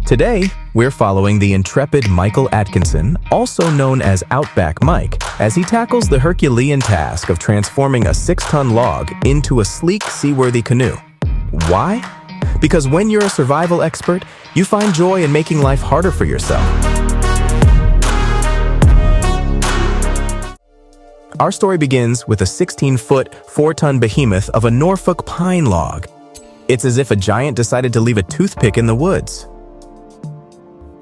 Today, we're following the intrepid Michael Atkinson, also known as Outback Mike, as he tackles the Herculean task of transforming a 6-ton log into a sleek, seaworthy canoe. Why? Because when you're a survival expert, you find joy in making life harder for yourself. Our story begins with a 16-foot, 4-ton behemoth of a Norfolk pine log. It's as if a giant decided to leave a toothpick in the woods.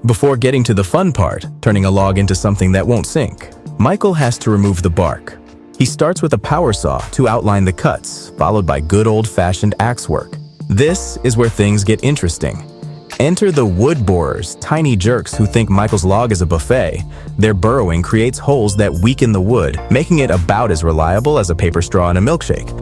Before getting to the fun part, turning a log into something that won't sink, Michael has to remove the bark. He starts with a power saw to outline the cuts, followed by good old-fashioned axe work. This is where things get interesting. Enter the wood borers, tiny jerks who think Michael's log is a buffet. Their burrowing creates holes that weaken the wood, making it about as reliable as a paper straw in a milkshake.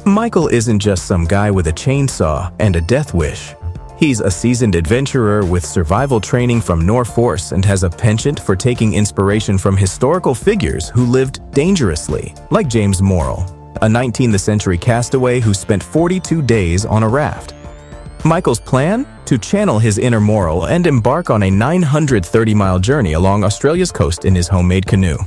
Michael isn't just some guy with a chainsaw and a death wish. He's a seasoned adventurer with survival training from Norforce and has a penchant for taking inspiration from historical figures who lived dangerously, like James Morrill, a 19th century castaway who spent 42 days on a raft. Michael's plan? To channel his inner Morrill and embark on a 930-mile journey along Australia's coast in his homemade canoe.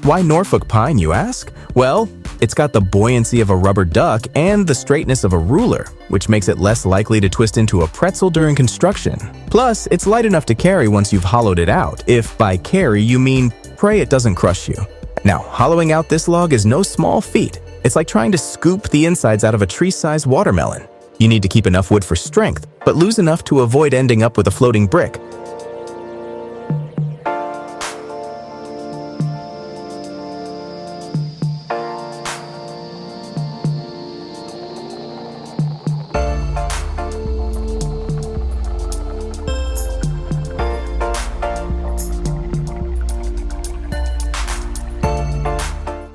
Why Norfolk pine, you ask? Well, it's got the buoyancy of a rubber duck and the straightness of a ruler, which makes it less likely to twist into a pretzel during construction. Plus, it's light enough to carry once you've hollowed it out, if by carry you mean pray it doesn't crush you. Now, hollowing out this log is no small feat. It's like trying to scoop the insides out of a tree-sized watermelon. You need to keep enough wood for strength, but lose enough to avoid ending up with a floating brick.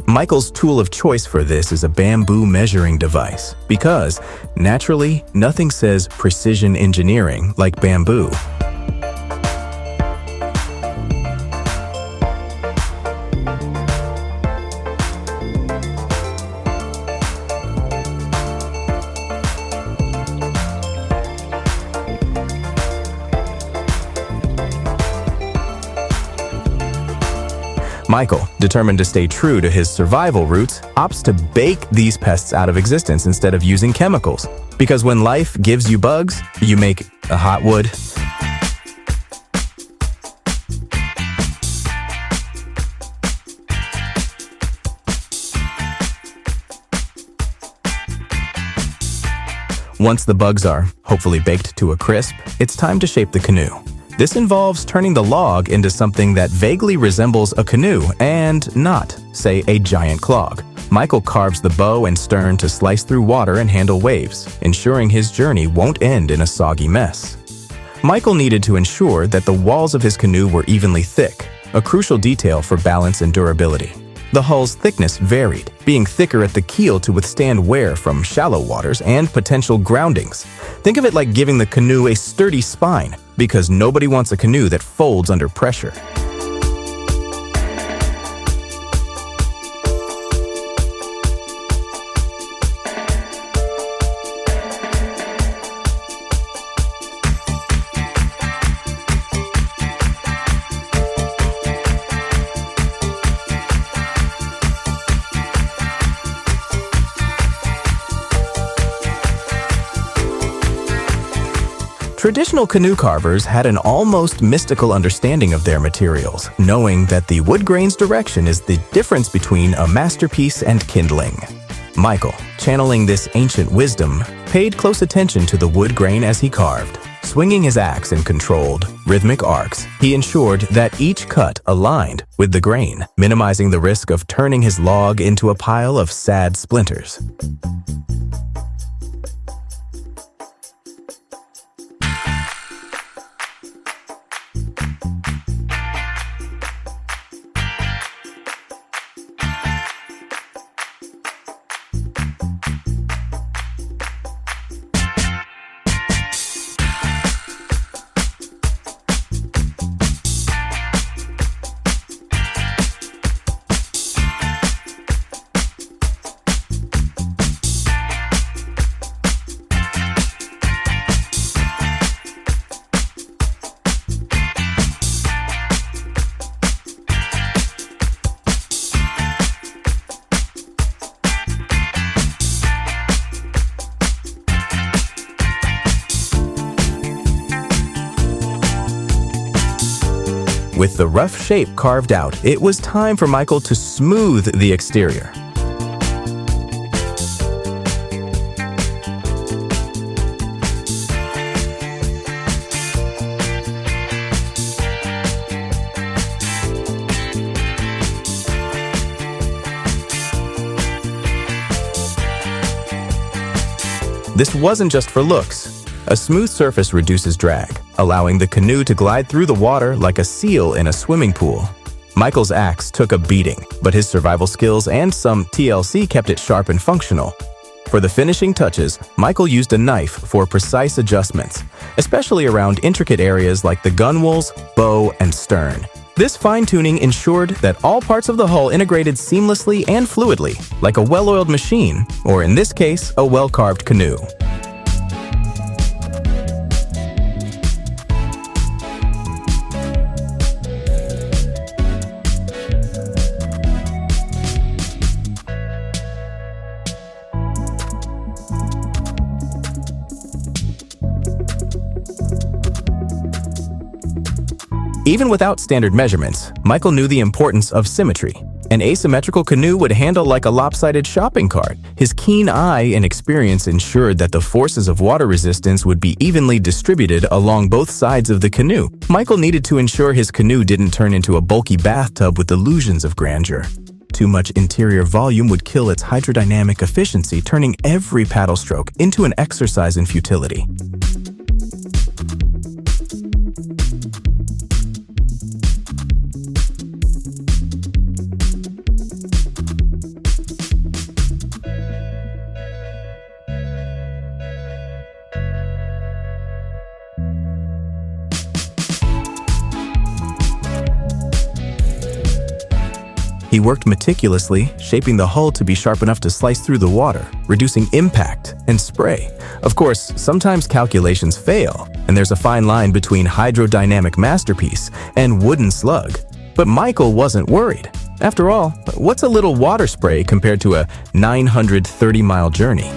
Michael's tool of choice for this is a bamboo measuring device because, naturally, nothing says precision engineering like bamboo. Michael, determined to stay true to his survival roots, opts to bake these pests out of existence instead of using chemicals. Because when life gives you bugs, you make a hot wood. Once the bugs are, hopefully baked to a crisp, it's time to shape the canoe. This involves turning the log into something that vaguely resembles a canoe and not, say, a giant clog. Michael carves the bow and stern to slice through water and handle waves, ensuring his journey won't end in a soggy mess. Michael needed to ensure that the walls of his canoe were evenly thick, a crucial detail for balance and durability. The hull's thickness varied, being thicker at the keel to withstand wear from shallow waters and potential groundings. Think of it like giving the canoe a sturdy spine, because nobody wants a canoe that folds under pressure. Traditional canoe carvers had an almost mystical understanding of their materials, knowing that the wood grain's direction is the difference between a masterpiece and kindling. Michael, channeling this ancient wisdom, paid close attention to the wood grain as he carved. Swinging his axe in controlled, rhythmic arcs, he ensured that each cut aligned with the grain, minimizing the risk of turning his log into a pile of sad splinters. With the rough shape carved out, it was time for Michael to smooth the exterior. This wasn't just for looks. A smooth surface reduces drag, allowing the canoe to glide through the water like a seal in a swimming pool. Michael's axe took a beating, but his survival skills and some TLC kept it sharp and functional. For the finishing touches, Michael used a knife for precise adjustments, especially around intricate areas like the gunwales, bow, and stern. This fine-tuning ensured that all parts of the hull integrated seamlessly and fluidly, like a well-oiled machine, or in this case, a well-carved canoe. Even without standard measurements, Michael knew the importance of symmetry. An asymmetrical canoe would handle like a lopsided shopping cart. His keen eye and experience ensured that the forces of water resistance would be evenly distributed along both sides of the canoe. Michael needed to ensure his canoe didn't turn into a bulky bathtub with illusions of grandeur. Too much interior volume would kill its hydrodynamic efficiency, turning every paddle stroke into an exercise in futility. He worked meticulously, shaping the hull to be sharp enough to slice through the water, reducing impact and spray. Of course, sometimes calculations fail, and there's a fine line between hydrodynamic masterpiece and wooden slug. But Michael wasn't worried. After all, what's a little water spray compared to a 930-mile journey?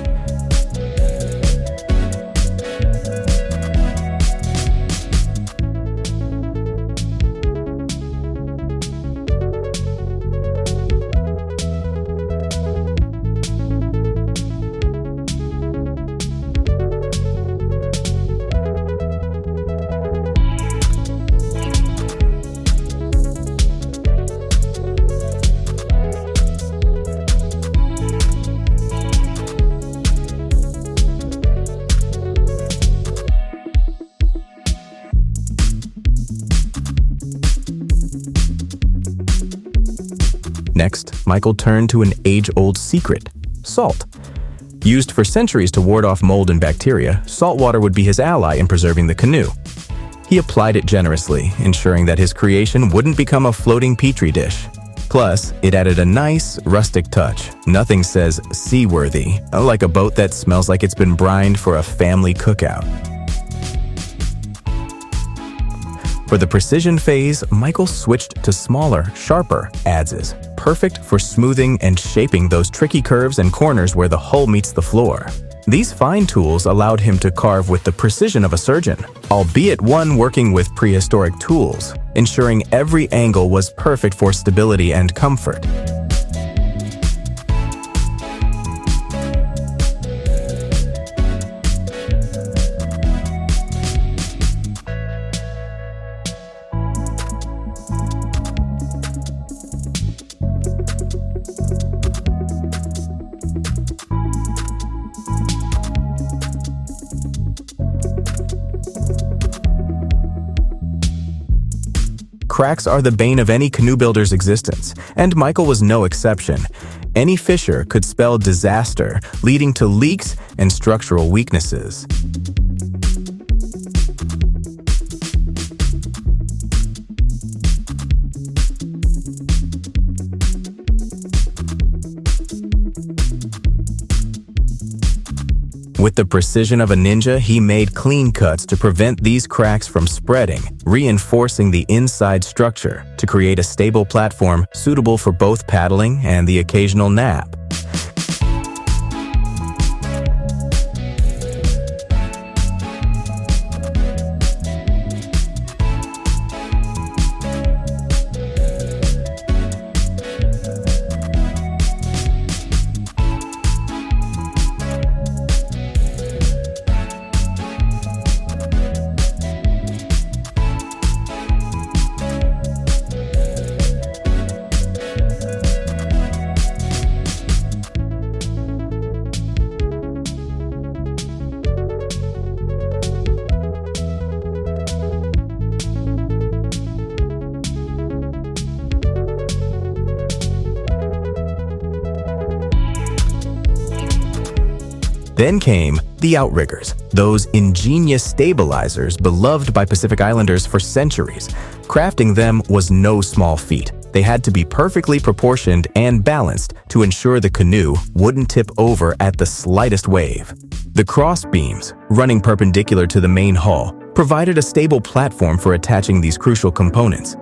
Next, Michael turned to an age-old secret: salt. Used for centuries to ward off mold and bacteria, salt water would be his ally in preserving the canoe. He applied it generously, ensuring that his creation wouldn't become a floating petri dish. Plus, it added a nice, rustic touch. Nothing says seaworthy, like a boat that smells like it's been brined for a family cookout. For the precision phase, Michael switched to smaller, sharper adzes, perfect for smoothing and shaping those tricky curves and corners where the hull meets the floor. These fine tools allowed him to carve with the precision of a surgeon, albeit one working with prehistoric tools, ensuring every angle was perfect for stability and comfort. Cracks are the bane of any canoe builder's existence, and Michael was no exception. Any fissure could spell disaster, leading to leaks and structural weaknesses. With the precision of a ninja, he made clean cuts to prevent these cracks from spreading, reinforcing the inside structure to create a stable platform suitable for both paddling and the occasional nap. Then came the outriggers, those ingenious stabilizers beloved by Pacific Islanders for centuries. Crafting them was no small feat. They had to be perfectly proportioned and balanced to ensure the canoe wouldn't tip over at the slightest wave. The cross beams, running perpendicular to the main hull, provided a stable platform for attaching these crucial components.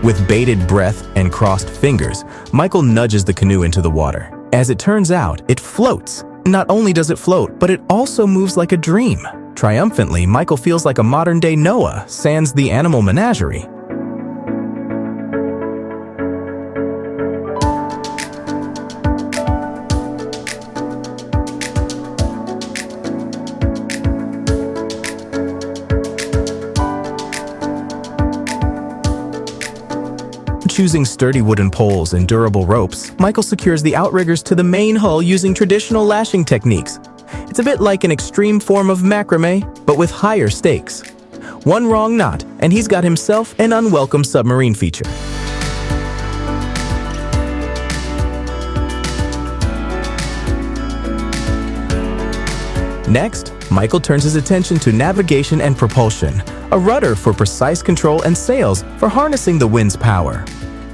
With bated breath and crossed fingers, Michael nudges the canoe into the water. As it turns out, it floats. Not only does it float, but it also moves like a dream. Triumphantly, Michael feels like a modern-day Noah, sans the animal menagerie. Choosing sturdy wooden poles and durable ropes, Michael secures the outriggers to the main hull using traditional lashing techniques. It's a bit like an extreme form of macrame, but with higher stakes. One wrong knot, and he's got himself an unwelcome submarine feature. Next, Michael turns his attention to navigation and propulsion, a rudder for precise control and sails for harnessing the wind's power.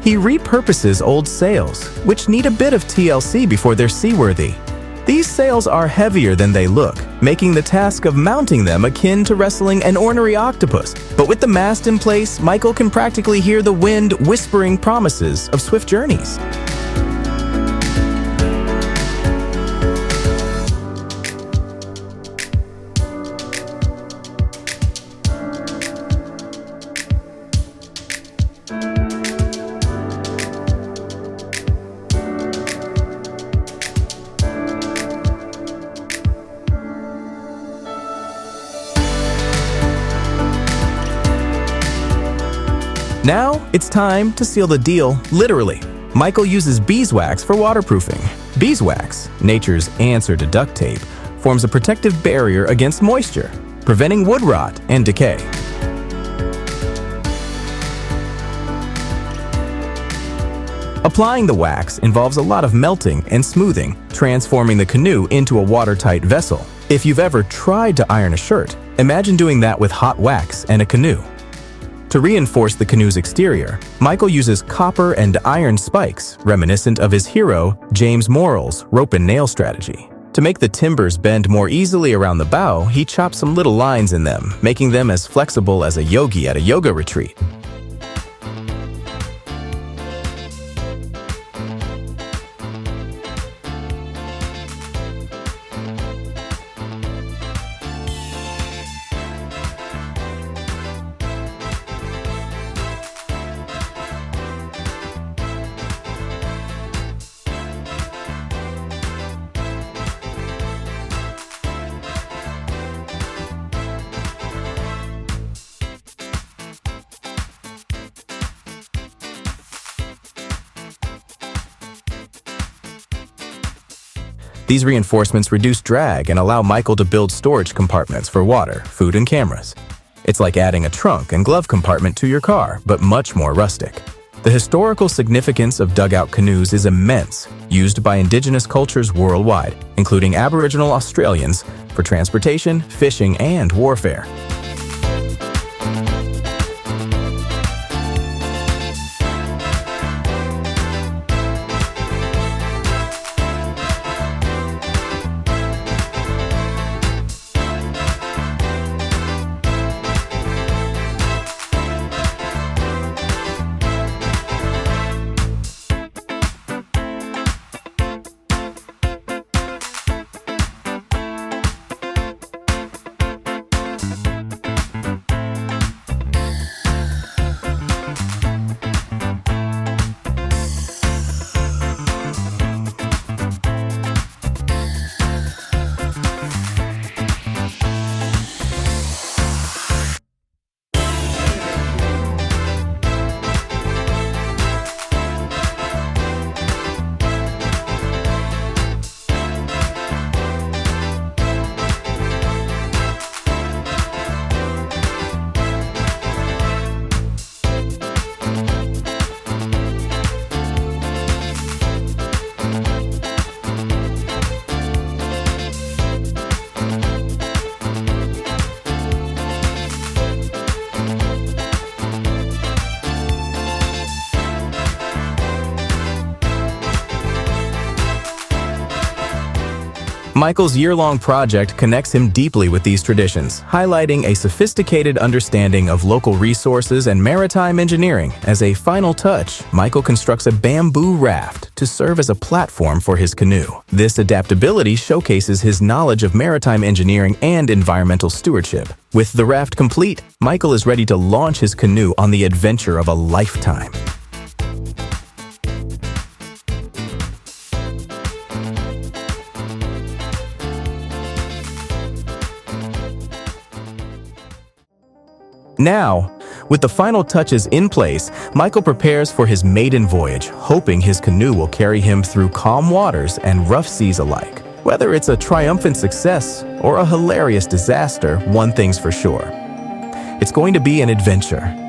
He repurposes old sails, which need a bit of TLC before they're seaworthy. These sails are heavier than they look, making the task of mounting them akin to wrestling an ornery octopus. But with the mast in place, Michael can practically hear the wind whispering promises of swift journeys. Now, it's time to seal the deal, literally. Michael uses beeswax for waterproofing. Beeswax, nature's answer to duct tape, forms a protective barrier against moisture, preventing wood rot and decay. Applying the wax involves a lot of melting and smoothing, transforming the canoe into a watertight vessel. If you've ever tried to iron a shirt, imagine doing that with hot wax and a canoe. To reinforce the canoe's exterior, Michael uses copper and iron spikes, reminiscent of his hero, James Morrell's rope and nail strategy. To make the timbers bend more easily around the bow, he chops some little lines in them, making them as flexible as a yogi at a yoga retreat. These reinforcements reduce drag and allow Michael to build storage compartments for water, food, and cameras. It's like adding a trunk and glove compartment to your car, but much more rustic. The historical significance of dugout canoes is immense, used by indigenous cultures worldwide, including Aboriginal Australians, for transportation, fishing, and warfare. Michael's year-long project connects him deeply with these traditions, highlighting a sophisticated understanding of local resources and maritime engineering. As a final touch, Michael constructs a bamboo raft to serve as a platform for his canoe. This adaptability showcases his knowledge of maritime engineering and environmental stewardship. With the raft complete, Michael is ready to launch his canoe on the adventure of a lifetime. Now, with the final touches in place, Michael prepares for his maiden voyage, hoping his canoe will carry him through calm waters and rough seas alike. Whether it's a triumphant success or a hilarious disaster, one thing's for sure. It's going to be an adventure.